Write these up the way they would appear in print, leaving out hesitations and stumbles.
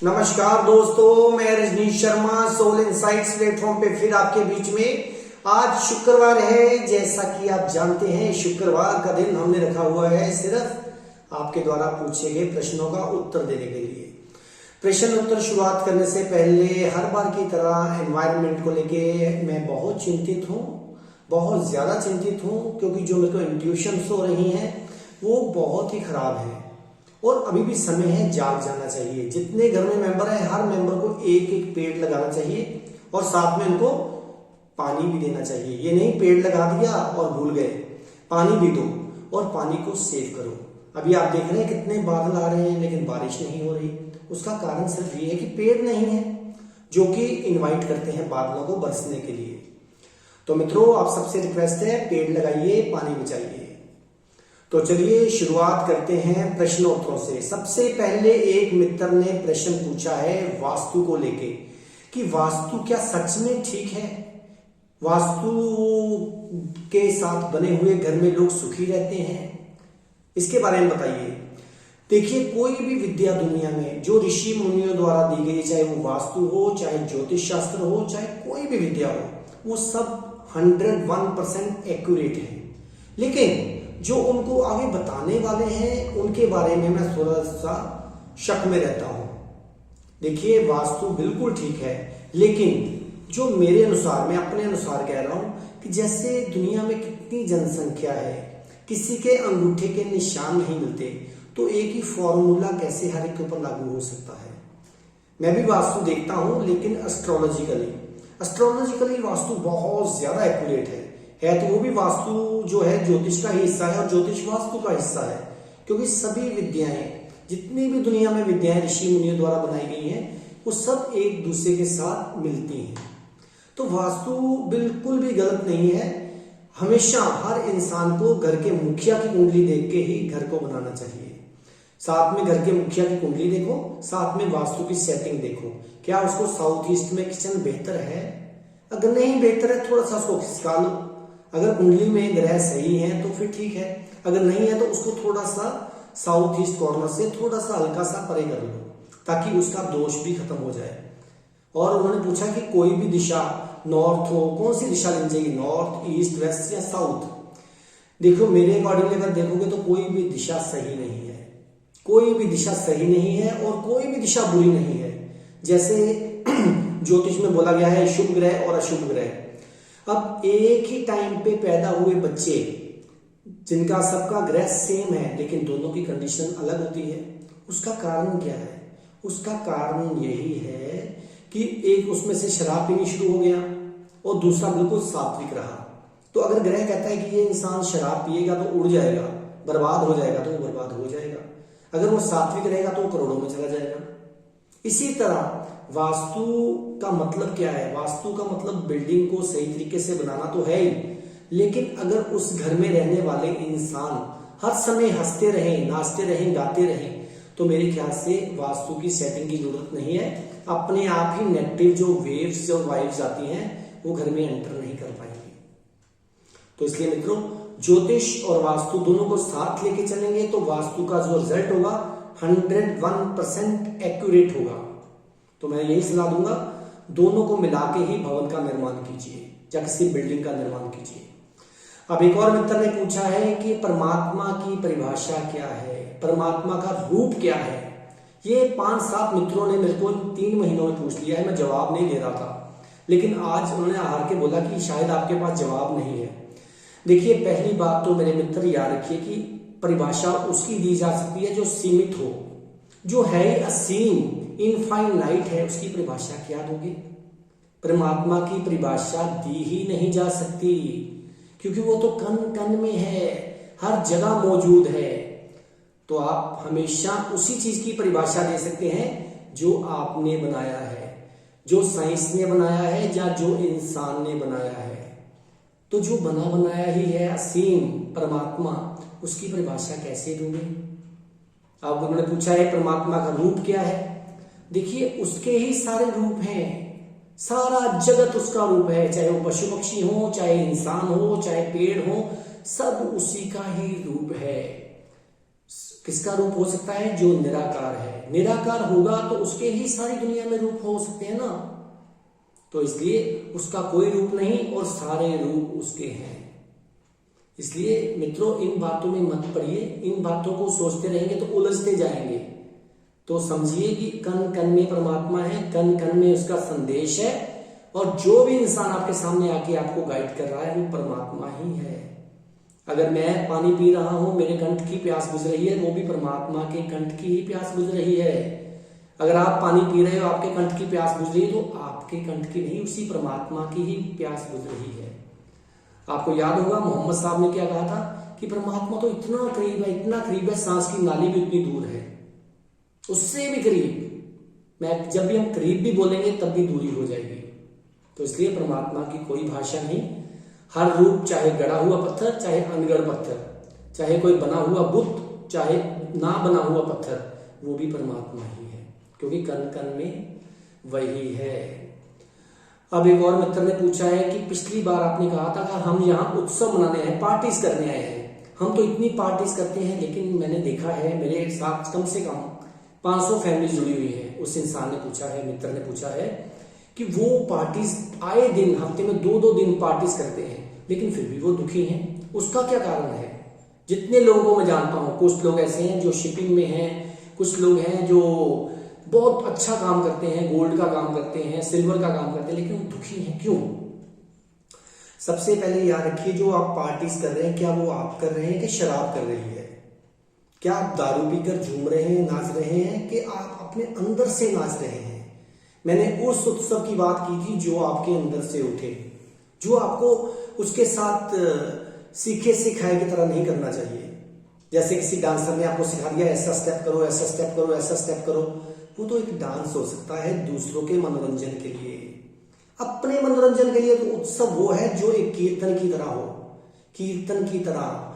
नमस्कार दोस्तों, मैं Rajneesh Sharma Soul Insights platform पे फिर आपके बीच में। आज शुक्रवार है, जैसा कि आप जानते हैं शुक्रवार का दिन हमने रखा हुआ है सिर्फ आपके द्वारा पूछे गए प्रश्नों का उत्तर देने के लिए। प्रश्न उत्तर शुरुआत करने से पहले हर बार की तरह एनवायरनमेंट को लेके मैं बहुत चिंतित हूँ, बहुत ज्यादा चिंतित हूँ, क्योंकि जो मेरे को इंट्यूशंस हो रही हैं वो बहुत ही खराब है और अभी भी समय है जाग जाना चाहिए। जितने घर में मेंबर है हर मेंबर को एक एक पेड़ लगाना चाहिए और साथ में उनको पानी भी देना चाहिए। ये नहीं पेड़ लगा दिया और भूल गए, पानी भी दो और पानी को सेव करो। अभी आप देख रहे हैं कितने बादल आ रहे हैं लेकिन बारिश नहीं हो रही। उसका कारण सिर्फ ये है कि पेड़ नहीं है जो कि इनवाइट करते हैं बादलों को बरसने के लिए। तो मित्रों, आप सबसे रिक्वेस्ट है, पेड़ लगाइए, पानी बचाइए। तो चलिए शुरुआत करते हैं प्रश्नोत्तरों से। सबसे पहले एक मित्र ने प्रश्न पूछा है वास्तु को लेके कि वास्तु क्या सच में ठीक है, वास्तु के साथ बने हुए घर में लोग सुखी रहते हैं, इसके बारे में बताइए। देखिए, कोई भी विद्या दुनिया में जो ऋषि मुनियों द्वारा दी गई, चाहे वो वास्तु हो, चाहे ज्योतिष शास्त्र हो, चाहे कोई भी विद्या हो, वो सब 101% एक्यूरेट है। लेकिन जो उनको आगे बताने वाले हैं उनके बारे में मैं थोड़ा सा शक में रहता हूं। देखिए, वास्तु बिल्कुल ठीक है, लेकिन जो मेरे अनुसार, मैं अपने अनुसार कह रहा हूं कि जैसे दुनिया में कितनी जनसंख्या है, किसी के अंगूठे के निशान नहीं मिलते, तो एक ही फॉर्मूला कैसे हर एक के ऊपर लागू हो सकता है। मैं भी वास्तु देखता हूं, लेकिन एस्ट्रोलॉजिकली वास्तु बहुत ज्यादा एक्यूरेट है तो वो भी वास्तु जो है ज्योतिष का ही हिस्सा है और ज्योतिष वास्तु का हिस्सा है, क्योंकि सभी विद्याएं, जितनी भी दुनिया में विद्याएं ऋषि मुनियों द्वारा बनाई गई हैं, वो सब एक दूसरे के साथ मिलती हैं। तो वास्तु बिल्कुल भी गलत नहीं है। हमेशा हर इंसान को घर के मुखिया की कुंडली देख के ही घर को बनाना चाहिए। साथ में घर के मुखिया की कुंडली देखो, साथ में वास्तु की सेटिंग देखो, क्या उसको साउथ ईस्ट में किचन बेहतर है। अगर नहीं बेहतर है, थोड़ा सा उसको खिसका लो। अगर कुंडली में ग्रह सही है तो फिर ठीक है, अगर नहीं है तो उसको थोड़ा सा साउथ ईस्ट कॉर्नर से थोड़ा सा हल्का सा परे कर लो, ताकि उसका दोष भी खत्म हो जाए। और उन्होंने पूछा कि कोई भी दिशा नॉर्थ हो, कौन सी दिशा लेनी चाहिए, नॉर्थ, ईस्ट, वेस्ट या साउथ। देखो, मेरे अकॉर्डिंग अगर देखोगे तो कोई भी दिशा सही नहीं है, कोई भी दिशा सही नहीं है और कोई भी दिशा बुरी नहीं है। जैसे ज्योतिष में बोला गया है शुभ ग्रह और अशुभ ग्रह। अब एक ही टाइम पे पैदा हुए बच्चे जिनका सबका ग्रह सेम है लेकिन दोनों की कंडीशन अलग होती है, उसका कारण क्या है? उसका कारण यही है कि एक उसमें से शराब पीनी शुरू हो गया और दूसरा बिल्कुल सात्विक रहा। तो अगर ग्रह कहता है कि ये इंसान शराब पिएगा तो उड़ जाएगा, बर्बाद हो जाएगा, तो वो बर्बाद हो जाएगा। अगर वो सात्विक रहेगा तो वो करोड़ों में चला जाएगा। इसी तरह वास्तु का मतलब क्या है? वास्तु का मतलब बिल्डिंग को सही तरीके से बनाना तो है ही, लेकिन अगर उस घर में रहने वाले इंसान हर समय हंसते रहें, नाचते रहें, गाते रहें, तो मेरे ख्याल से वास्तु की सेटिंग की जरूरत नहीं है। अपने आप ही नेगेटिव जो वेव्स और वाइब्स आती हैं वो घर में एंटर नहीं कर पाएंगी। तो इसलिए मित्रों, ज्योतिष और वास्तु दोनों को साथ लेके चलेंगे तो वास्तु का जो रिजल्ट होगा 101% एक्यूरेट होगा। तो मैं यही सलाह दूंगा, दोनों को मिला के ही भवन का निर्माण कीजिए या किसी बिल्डिंग का निर्माण कीजिए। अब एक और मित्र ने पूछा है कि परमात्मा की परिभाषा क्या है, परमात्मा का रूप क्या है। ये 5-7 मित्रों ने मेरे को 3 महीनों में पूछ लिया है, मैं जवाब नहीं दे रहा था, लेकिन आज उन्होंने हार के बोला कि शायद आपके पास जवाब नहीं है। देखिए, पहली बात तो मेरे मित्र याद रखिए कि परिभाषा उसकी दी जा सकती है जो सीमित हो, जो है असीम, इनफाइनाइट है, उसकी परिभाषा क्या दोगे? परमात्मा की परिभाषा दी ही नहीं जा सकती, क्योंकि वो तो कण कण में है, हर जगह मौजूद है। तो आप हमेशा उसी चीज की परिभाषा दे सकते हैं जो आपने बनाया है, जो साइंस ने बनाया है या जो इंसान ने बनाया है। तो जो बना बनाया ही है असीम परमात्मा, उसकी परिभाषा कैसे दोगे? अब उन्होंने पूछा है परमात्मा का रूप क्या है। देखिए, उसके ही सारे रूप हैं, सारा जगत उसका रूप है, चाहे वो पशु पक्षी हो, चाहे इंसान हो, चाहे पेड़ हो, सब उसी का ही रूप है। किसका रूप हो सकता है? जो निराकार है। निराकार होगा तो उसके ही सारी दुनिया में रूप हो सकते हैं ना, तो इसलिए उसका कोई रूप नहीं और सारे रूप उसके हैं। इसलिए मित्रों इन बातों में मत पड़िए, इन बातों को सोचते रहेंगे तो उलझते जाएंगे। तो समझिए कि कण कण में परमात्मा है, कण कण में उसका संदेश है, और जो भी इंसान आपके सामने आके आपको गाइड कर रहा है वो परमात्मा ही है। अगर मैं पानी पी रहा हूं, मेरे कंठ की प्यास बुझ रही है, वो भी परमात्मा के कंठ की ही प्यास बुझ रही है। अगर आप पानी पी रहे हो, आपके कंठ की प्यास बुझ रही है, तो आपके कंठ की नहीं, उसी परमात्मा की ही प्यास बुझ रही है। आपको याद होगा मोहम्मद साहब ने क्या कहा था कि परमात्मा तो इतना करीब है, इतना करीब है, सांस की नाली भी इतनी दूर है, उससे भी करीब। मैं जब भी हम करीब भी बोलेंगे तब भी दूरी हो जाएगी। तो इसलिए परमात्मा की कोई भाषा नहीं। हर रूप, चाहे गड़ा हुआ पत्थर, चाहे अनगढ़ पत्थर, चाहे कोई बना हुआ बुत, चाहे ना बना हुआ पत्थर, वो भी परमात्मा ही है, क्योंकि कण कण में वही है। अब एक और मित्र ने पूछा है कि पिछली बार आपने कहा था कि हम यहाँ उत्सव मनाने हैं, पार्टीज करने आए हैं। हम तो इतनी पार्टीज करते हैं, लेकिन मैंने देखा है मेरे साथ कम से कम 500 फैमिली जुड़ी हुई है। उस इंसान ने पूछा है, मित्र ने पूछा है कि वो पार्टीज आए दिन, हफ्ते में 2-2 दिन पार्टीज करते हैं, लेकिन फिर भी वो दुखी हैं। उसका क्या कारण है? जितने लोगों को मैं जानता हूं, कुछ लोग ऐसे हैं जो शिपिंग में हैं, कुछ लोग हैं जो बहुत अच्छा काम करते हैं, गोल्ड का काम करते हैं, सिल्वर का काम करते हैं, लेकिन वो दुखी हैं। क्यों? सबसे पहले याद रखिए, जो आप पार्टीज कर रहे हैं, क्या वो आप कर रहे हैं कि शराब कर रही है? क्या आप दारू पीकर झूम रहे हैं, नाच रहे हैं, कि आप अपने अंदर से नाच रहे हैं? मैंने उस उत्सव की बात की थी जो आपके अंदर से उठे, जो आपको उसके साथ सीखे सिखाए की तरह नहीं करना चाहिए। जैसे किसी डांसर ने आपको सिखा दिया ऐसा स्टेप करो, ऐसा स्टेप करो, ऐसा स्टेप करो, वो तो एक डांस हो सकता है दूसरों के मनोरंजन के लिए। अपने मनोरंजन के लिए तो उत्सव वो है जो एक कीर्तन की तरह हो, कीर्तन की तरह।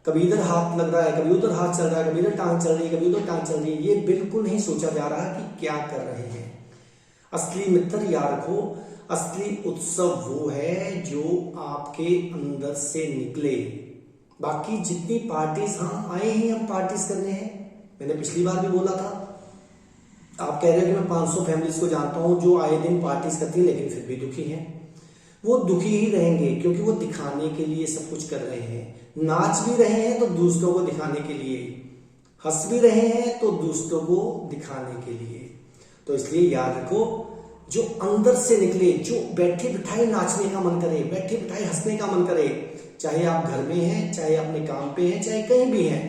कभी इधर हाथ लग रहा है, कभी उधर हाथ चल रहा है, कभी इधर टांग चल रही है, कभी उधर टांग चल रही है, ये बिल्कुल नहीं सोचा जा रहा कि क्या कर रहे हैं। असली मित्र याद रखो, असली उत्सव वो है जो आपके अंदर से निकले। बाकी जितनी पार्टीज, हम आए ही हम पार्टीज करने हैं। मैंने पिछली बार भी बोला था, आप कह रहे हो कि मैं 500 फैमिलीज को जानता हूं जो आए दिन पार्टीज करती है, लेकिन फिर भी दुखी हैं। वो दुखी ही रहेंगे, क्योंकि वो दिखाने के लिए सब कुछ कर रहे हैं। नाच भी रहे हैं तो दूसरों को दिखाने के लिए, हंस भी रहे हैं तो दूसरों को दिखाने के लिए। तो इसलिए याद रखो, जो अंदर से निकले, जो बैठे बिठाए नाचने का मन करे, बैठे बिठाए हंसने का मन करे, चाहे आप घर में हैं, चाहे अपने काम पे हैं, चाहे कहीं भी हैं,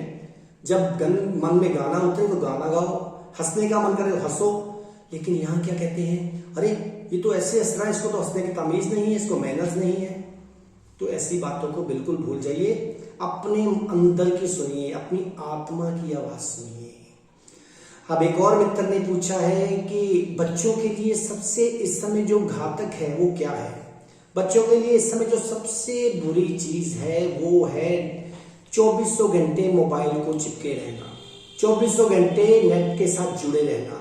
जब मन में गाना उतरे तो गाना गाओ, हंसने का मन करे तो हंसो। लेकिन यहाँ क्या कहते हैं, अरे ये तो ऐसे हंस रहा है, इसको तो हंसने की तमीज नहीं है, इसको मैनर्स नहीं है। तो ऐसी बातों को बिल्कुल भूल जाइए, अपने अंदर की सुनिए, अपनी आत्मा की आवाज सुनिए। अब एक और मित्र ने पूछा है कि बच्चों के लिए सबसे इस समय जो घातक है वो क्या है? बच्चों के लिए इस समय जो सबसे बुरी चीज है वो है 2400 घंटे मोबाइल को चिपके रहना, 2400 घंटे नेट के साथ जुड़े रहना।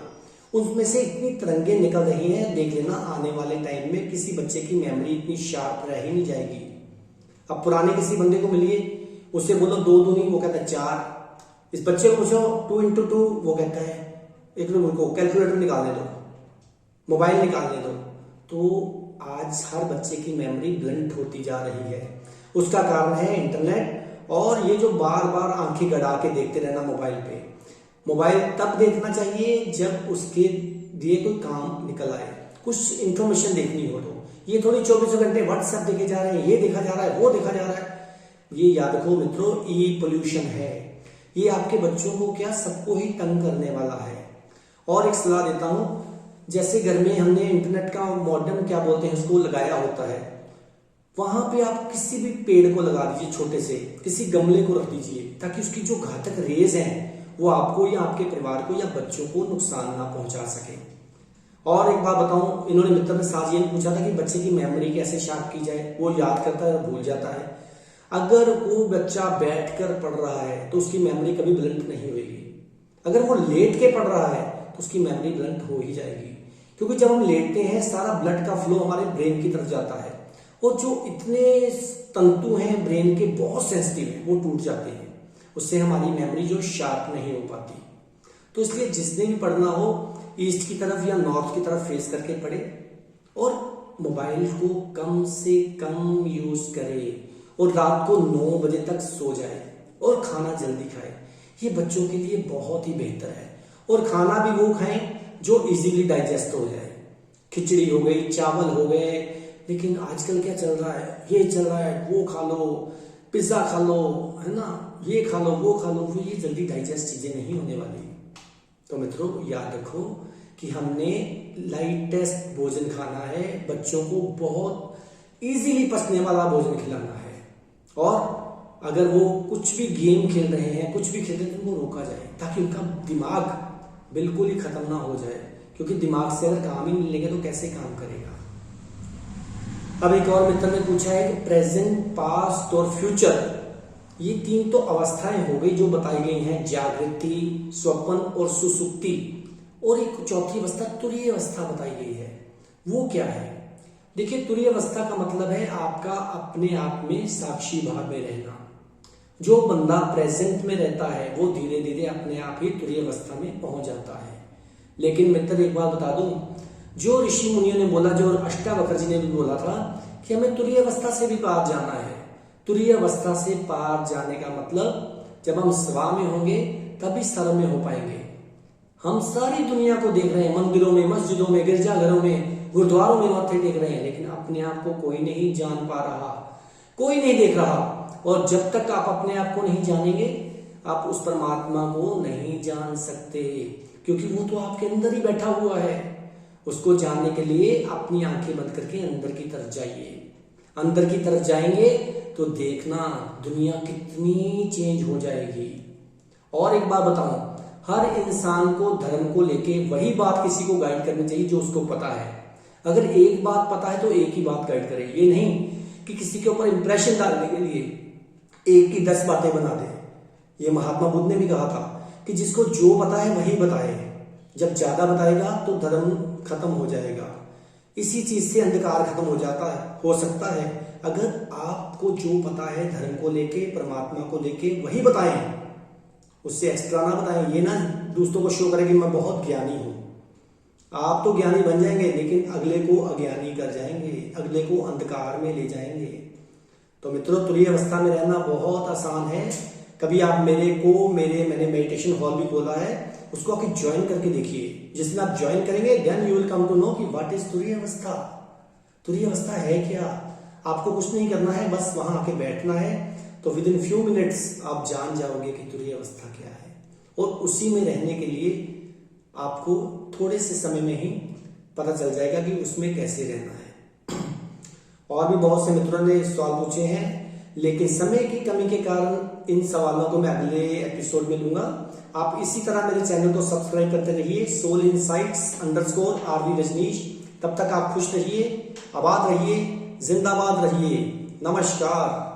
उनमें से इतनी तरंगे निकल रही हैं, देख लेना आने वाले टाइम में किसी बच्चे की मेमोरी इतनी शार्प रह ही नहीं जाएगी। अब पुराने किसी बंदे को मिलिए, उससे बोलो 2 दूनी, वो कहता है 4। इस बच्चे को पूछो 2 into 2, वो कहता है एक मिनट को कैलकुलेटर निकालने दो, मोबाइल निकालने दो। तो आज हर बच्चे की मेमोरी ब्लंट होती जा रही है। उसका कारण है इंटरनेट, और ये जो बार बार आंखें गड़ा के देखते रहना मोबाइल पे। मोबाइल तब देखना चाहिए जब उसके लिए कोई काम निकल आए, कुछ इंफॉर्मेशन देखनी हो। तो ये थोड़ी 24 घंटे व्हाट्सएप देखे जा रहे हैं, ये देखा जा रहा है, वो देखा जा रहा है। ये याद रखो मित्रों, ये पोल्यूशन है। ये आपके बच्चों को क्या, सबको ही तंग करने वाला है। और एक सलाह देता हूं, जैसे घर में हमने इंटरनेट का मॉडेम क्या बोलते हैं उसको लगाया होता है, वहां पे आप किसी भी पेड़ को लगा दीजिए, छोटे से किसी गमले को रख दीजिए, ताकि उसकी जो घातक रेज हैं वो आपको या आपके परिवार को या बच्चों को नुकसान ना पहुंचा सके। और एक बात बताऊं, इन्होंने मित्र ने साथ ये पूछा था कि बच्चे की मेमोरी कैसे शार्प की जाए। वो याद करता है और भूल जाता है। अगर वो बच्चा बैठकर पढ़ रहा है तो उसकी मेमोरी कभी ब्लंट नहीं होगी। अगर वो लेट के पढ़ रहा है तो उसकी मेमोरी ब्लंट हो ही जाएगी, क्योंकि जब हम लेटते हैं सारा ब्लड का फ्लो हमारे ब्रेन की तरफ जाता है, और जो इतने तंतु हैं ब्रेन के बहुत सेंसिटिव है, वो टूट जाते हैं। उससे हमारी मेमोरी जो शार्प नहीं हो पाती। तो इसलिए जिसने भी पढ़ना हो ईस्ट की तरफ या नॉर्थ की तरफ फेस करके पढ़े और मोबाइल को कम से कम यूज करे और रात को 9 बजे तक सो जाए और खाना जल्दी खाए। ये बच्चों के लिए बहुत ही बेहतर है। और खाना भी वो खाएं जो इजीली डाइजेस्ट हो जाए। खिचड़ी हो गई, चावल हो गए, लेकिन आजकल क्या चल रहा है, ये चल रहा है, वो खा लो, पिज्जा खा लो, है ना, ये खा लो, वो खा लो, वो ये जल्दी डाइजेस्ट चीजें नहीं होने वाली। तो मित्रों याद रखो कि हमने लाइटेस्ट भोजन खाना है, बच्चों को बहुत इजीली पचने वाला भोजन खिलाना है। और अगर वो कुछ भी गेम खेल रहे हैं, कुछ भी खेल रहे हैं, तो उनको रोका जाए ताकि उनका दिमाग बिल्कुल ही खत्म ना हो जाए, क्योंकि दिमाग से अगर काम ही नहीं लेंगे तो कैसे काम करेगा। अब एक और मित्र ने पूछा है कि प्रेजेंट, पास्ट और फ्यूचर, ये 3 तो अवस्थाएं हो गई जो बताई गई हैं, जागृति, स्वप्न और सुसुप्ति। और एक चौथी अवस्था तुरीय अवस्था बताई गई है। वो क्या है? देखिए, तुरीय अवस्था का मतलब है आपका अपने आप में साक्षी भाव में रहना। जो बंदा प्रेजेंट में रहता है वो धीरे धीरे अपने आप ही तुरीय अवस्था में पहुंच जाता है। लेकिन मित्र एक बात बता दूं, जो ऋषि मुनियों ने बोला, जो अष्टावक्र जी ने भी बोला था कि हमें तुरीय अवस्था से भी पार जाना है। तुरीय अवस्था से पार जाने का मतलब जब हम स्वा में होंगे तभी सर्व में हो पाएंगे। हम सारी दुनिया को देख रहे हैं, मंदिरों में, मस्जिदों में, गिरजाघरों में, गुरुद्वारों में माथे टेक रहे हैं, लेकिन अपने आप को कोई नहीं जान पा रहा, कोई नहीं देख रहा। और जब तक आप अपने आप को नहीं जानेंगे, आप उस परमात्मा को नहीं जान सकते, क्योंकि वो तो आपके अंदर ही बैठा हुआ है। उसको जानने के लिए अपनी आंखें बंद करके अंदर की तरफ जाइए। अंदर की तरफ जाएंगे तो देखना दुनिया कितनी चेंज हो जाएगी। और एक बात बताऊं, हर इंसान को धर्म को लेके वही बात किसी को गाइड करनी चाहिए जो उसको पता है। अगर एक बात पता है तो एक ही बात गाइड करे, ये नहीं कि किसी के ऊपर इंप्रेशन डालने के लिए एक की 10 बातें बना दे। ये महात्मा बुद्ध ने भी कहा था कि जिसको जो पता है वही बताए। जब ज्यादा बताएगा तो धर्म खत्म हो जाएगा। इसी चीज से अंधकार खत्म हो जाता है, हो सकता है। अगर आपको जो पता है धर्म को लेके, परमात्मा को लेके, वही बताएं, उससे एक्स्ट्रा ना बताएं। ये ना दूसरों को शो करें कि मैं बहुत ज्ञानी हूं। आप तो ज्ञानी बन जाएंगे, लेकिन अगले को अज्ञानी कर जाएंगे, अगले को अंधकार में ले जाएंगे। तो मित्रों, तुरीय अवस्था में रहना बहुत आसान है। कभी आप मैंने मेडिटेशन हॉल भी खोला है, उसको आके ज्वाइन करके देखिए। जिसमें आप ज्वाइन करेंगे then you will come to know कि व्हाट इज तुरीय अवस्था। तुरीय अवस्था है क्या? आपको कुछ नहीं करना है, बस वहां आके बैठना है। तो विद इन फ्यू मिनट्स आप जान जाओगे कि तुरीय अवस्था क्या है। और उसी में रहने के लिए आपको थोड़े से समय में ही पता चल जाएगा कि उसमें कैसे रहना है। और भी बहुत से मित्रों ने सवाल पूछे हैं, लेकिन समय की कमी के कारण इन सवालों को मैं अगले एपिसोड में लूंगा। आप इसी तरह मेरे चैनल को सब्सक्राइब करते रहिए, सोल इनसाइट्स_RV रजनीश। तब तक आप खुश रहिए, आबाद रहिए, जिंदाबाद रहिए। नमस्कार।